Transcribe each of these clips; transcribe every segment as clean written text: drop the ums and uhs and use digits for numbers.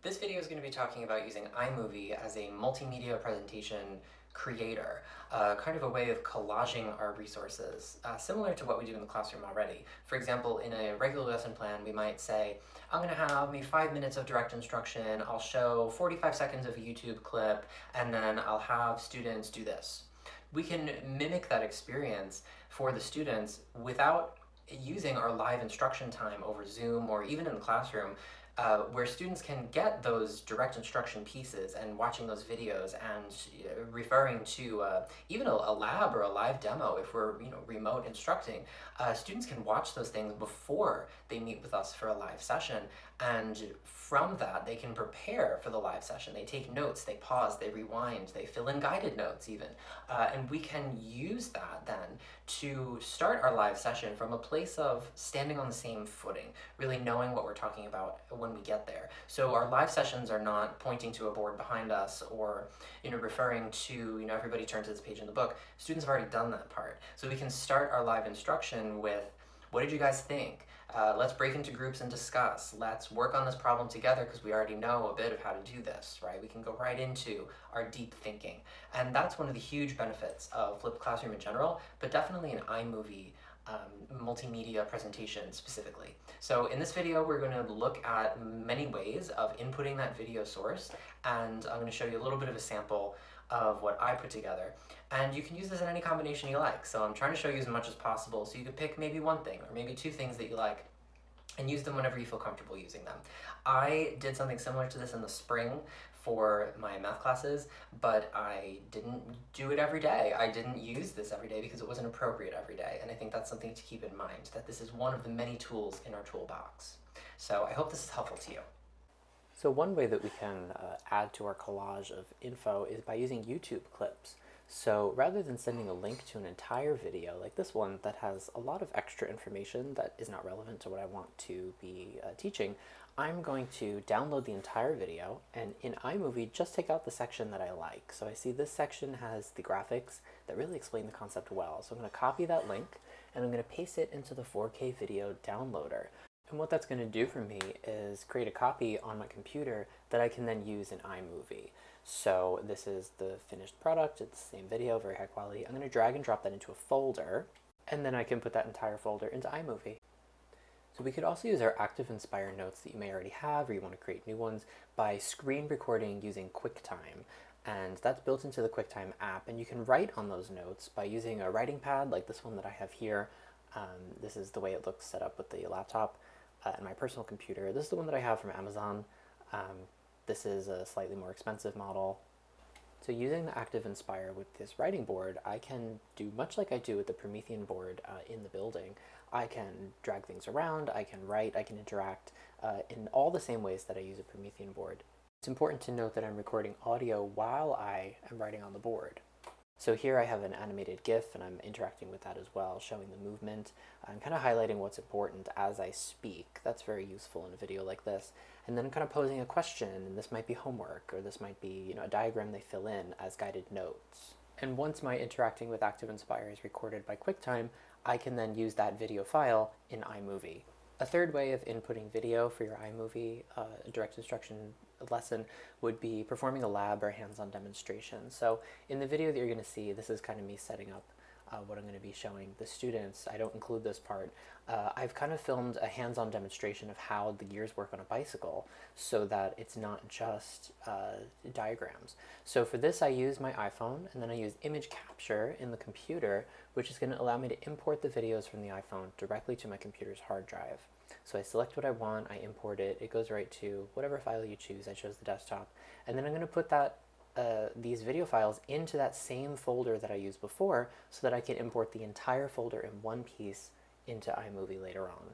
This video is going to be talking about using iMovie as a multimedia presentation creator, kind of a way of collaging our resources, similar to what we do in the classroom already. For example, in a regular lesson plan, we might say, I'm going to have maybe 5 minutes of direct instruction, I'll show 45 seconds of a YouTube clip, and then I'll have students do this. We can mimic that experience for the students without using our live instruction time over Zoom or even in the classroom, where students can get those direct instruction pieces and watching those videos and referring to even a lab or a live demo if we're remote instructing. Students can watch those things before they meet with us for a live session, and from that they can prepare for the live session. They take notes, they pause, they rewind, they fill in guided notes even, and we can use that then to start our live session from a place of standing on the same footing, really knowing what we're talking about when we get there. So our live sessions are not pointing to a board behind us or referring to everybody turn to this page in the book. Students have already done that part. So we can start our live instruction with, what did you guys think? Let's break into groups and discuss. Let's work on this problem together because we already know a bit of how to do this, right? We can go right into our deep thinking. And that's one of the huge benefits of flipped classroom in general, but definitely in iMovie multimedia presentation specifically. So in this video, we're going to look at many ways of inputting that video source, and I'm going to show you a little bit of a sample of what I put together. And you can use this in any combination you like. So I'm trying to show you as much as possible so you could pick maybe one thing or maybe two things that you like and use them whenever you feel comfortable using them. I did something similar to this in the spring for my math classes, but I didn't do it every day. I didn't use this every day because it wasn't appropriate every day, and I think that's something to keep in mind, that this is one of the many tools in our toolbox. So I hope this is helpful to you. So one way that we can add to our collage of info is by using YouTube clips. So rather than sending a link to an entire video like this one that has a lot of extra information that is not relevant to what I want to be teaching, I'm going to download the entire video and in iMovie just take out the section that I like. So I see this section has the graphics that really explain the concept well. So I'm going to copy that link and I'm going to paste it into the 4K video downloader. And what that's going to do for me is create a copy on my computer that I can then use in iMovie. So this is the finished product, it's the same video, very high quality. I'm going to drag and drop that into a folder, and then I can put that entire folder into iMovie. So we could also use our Active Inspire notes that you may already have, or you want to create new ones, by screen recording using QuickTime. And that's built into the QuickTime app, and you can write on those notes by using a writing pad like this one that I have here. This is the way it looks set up with the laptop and my personal computer. This is the one that I have from Amazon. This is a slightly more expensive model. So using the Active Inspire with this writing board, I can do much like I do with the Promethean board in the building. I can drag things around, I can write, I can interact in all the same ways that I use a Promethean board. It's important to note that I'm recording audio while I am writing on the board. So here I have an animated GIF and I'm interacting with that as well, showing the movement. I'm kind of highlighting what's important as I speak. That's very useful in a video like this. And then kind of posing a question, and this might be homework, or this might be a diagram they fill in as guided notes. And once my interacting with Active Inspire is recorded by QuickTime, I can then use that video file in iMovie. A third way of inputting video for your iMovie direct instruction lesson would be performing a lab or hands-on demonstration. So in the video that you're going to see, this is kind of me setting up what I'm going to be showing the students. I don't include this part. I've kind of filmed a hands-on demonstration of how the gears work on a bicycle so that it's not just diagrams. So for this I use my iPhone, and then I use image capture in the computer, which is going to allow me to import the videos from the iPhone directly to my computer's hard drive. So I select what I want, I import it, it goes right to whatever file you choose. I chose the desktop, and then I'm going to put that these video files into that same folder that I used before so that I can import the entire folder in one piece into iMovie later on.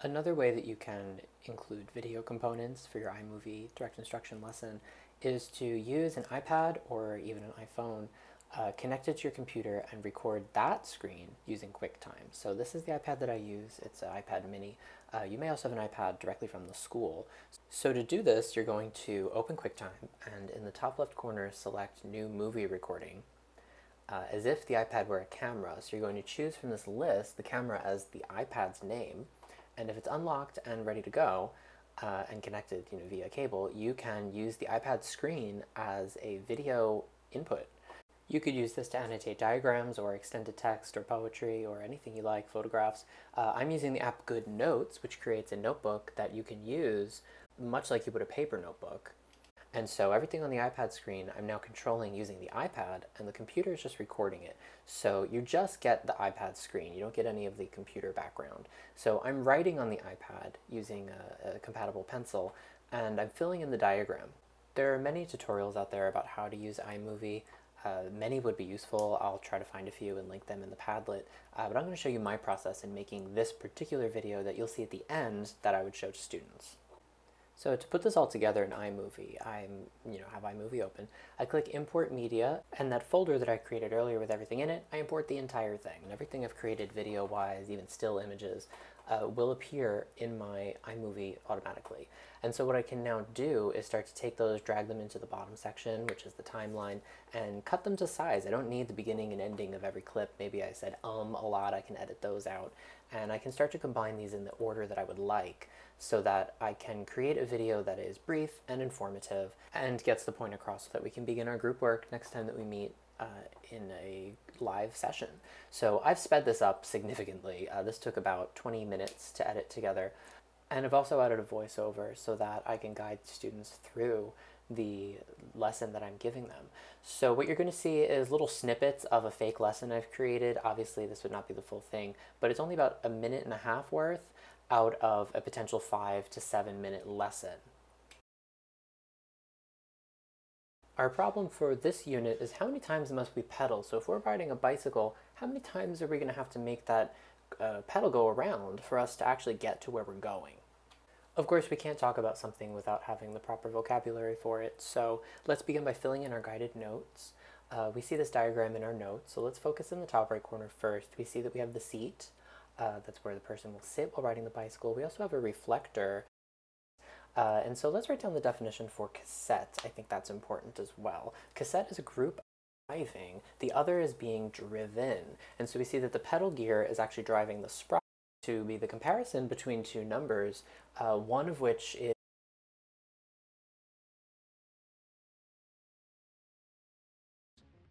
Another way that you can include video components for your iMovie direct instruction lesson is to use an iPad or even an iPhone, connect it to your computer and record that screen using QuickTime. So this is the iPad that I use. It's an iPad mini. You may also have an iPad directly from the school. So to do this, you're going to open QuickTime and in the top left corner select New Movie Recording, as if the iPad were a camera. So you're going to choose from this list the camera as the iPad's name, and if it's unlocked and ready to go, and connected via cable, you can use the iPad screen as a video input. You could use this to annotate diagrams or extended text or poetry or anything you like, photographs. I'm using the app Good Notes, which creates a notebook that you can use much like you would a paper notebook. And so everything on the iPad screen, I'm now controlling using the iPad, and the computer is just recording it. So you just get the iPad screen. You don't get any of the computer background. So I'm writing on the iPad using a compatible pencil, and I'm filling in the diagram. There are many tutorials out there about how to use iMovie. Many would be useful. I'll try to find a few and link them in the Padlet. But I'm going to show you my process in making this particular video that you'll see at the end that I would show to students. So to put this all together in iMovie, have iMovie open. I click Import Media, and that folder that I created earlier with everything in it, I import the entire thing. And everything I've created video-wise, even still images, will appear in my iMovie automatically. And so what I can now do is start to take those, drag them into the bottom section, which is the timeline, and cut them to size. I don't need the beginning and ending of every clip. Maybe I said a lot, I can edit those out. And I can start to combine these in the order that I would like, so that I can create a video that is brief and informative and gets the point across so that we can begin our group work next time that we meet in a live session. So I've sped this up significantly. This took about 20 minutes to edit together. And I've also added a voiceover so that I can guide students through the lesson that I'm giving them. So what you're going to see is little snippets of a fake lesson I've created. Obviously this would not be the full thing, but it's only about 1.5 minutes worth out of a potential 5 to 7 minute lesson. Our problem for this unit is how many times must we pedal? So if we're riding a bicycle, how many times are we going to have to make that pedal go around for us to actually get to where we're going? Of course, we can't talk about something without having the proper vocabulary for it, so let's begin by filling in our guided notes. We see this diagram in our notes, so let's focus in the top right corner first. We see that we have the seat. That's where the person will sit while riding the bicycle. We also have a reflector. And so let's write down the definition for cassette. I think that's important as well. Cassette is a group driving. The other is being driven. And so we see that the pedal gear is actually driving the sprite to be the comparison between two numbers, one of which is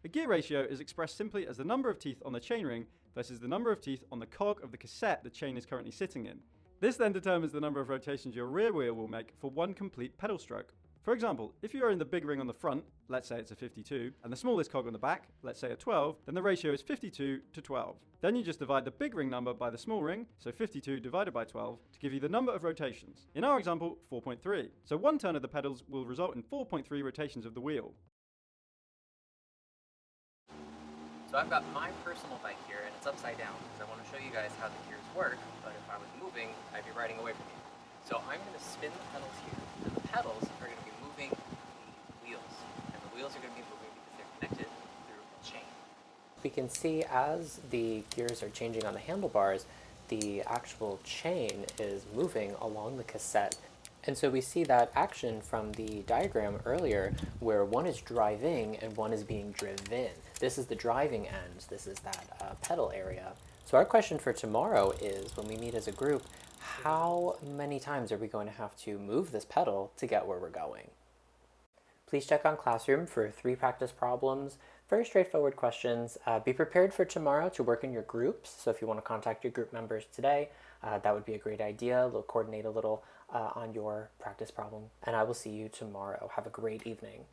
A gear ratio is expressed simply as the number of teeth on the chainring versus the number of teeth on the cog of the cassette the chain is currently sitting in. This then determines the number of rotations your rear wheel will make for one complete pedal stroke. For example, if you are in the big ring on the front, let's say it's a 52, and the smallest cog on the back, let's say a 12, then the ratio is 52 to 12. Then you just divide the big ring number by the small ring, so 52 divided by 12, to give you the number of rotations. In our example, 4.3. So one turn of the pedals will result in 4.3 rotations of the wheel. So I've got my personal bike here, and it's upside down because I want to show you guys how the gears work, but if I was moving, I'd be riding away from you. So I'm going to spin the pedals here, and the pedals are going to be moving the wheels, and the wheels are going to be moving because they're connected through a chain. we can see as the gears are changing on the handlebars, the actual chain is moving along the cassette. And so we see that action from the diagram earlier where one is driving and one is being driven. This is the driving end. This is that pedal area. So our question for tomorrow is, when we meet as a group, how many times are we going to have to move this pedal to get where we're going? Please check on Classroom for 3 practice problems. Very straightforward questions. Be prepared for tomorrow to work in your groups. So if you want to contact your group members today, that would be a great idea. They'll coordinate a little on your practice problem. And I will see you tomorrow. Have a great evening.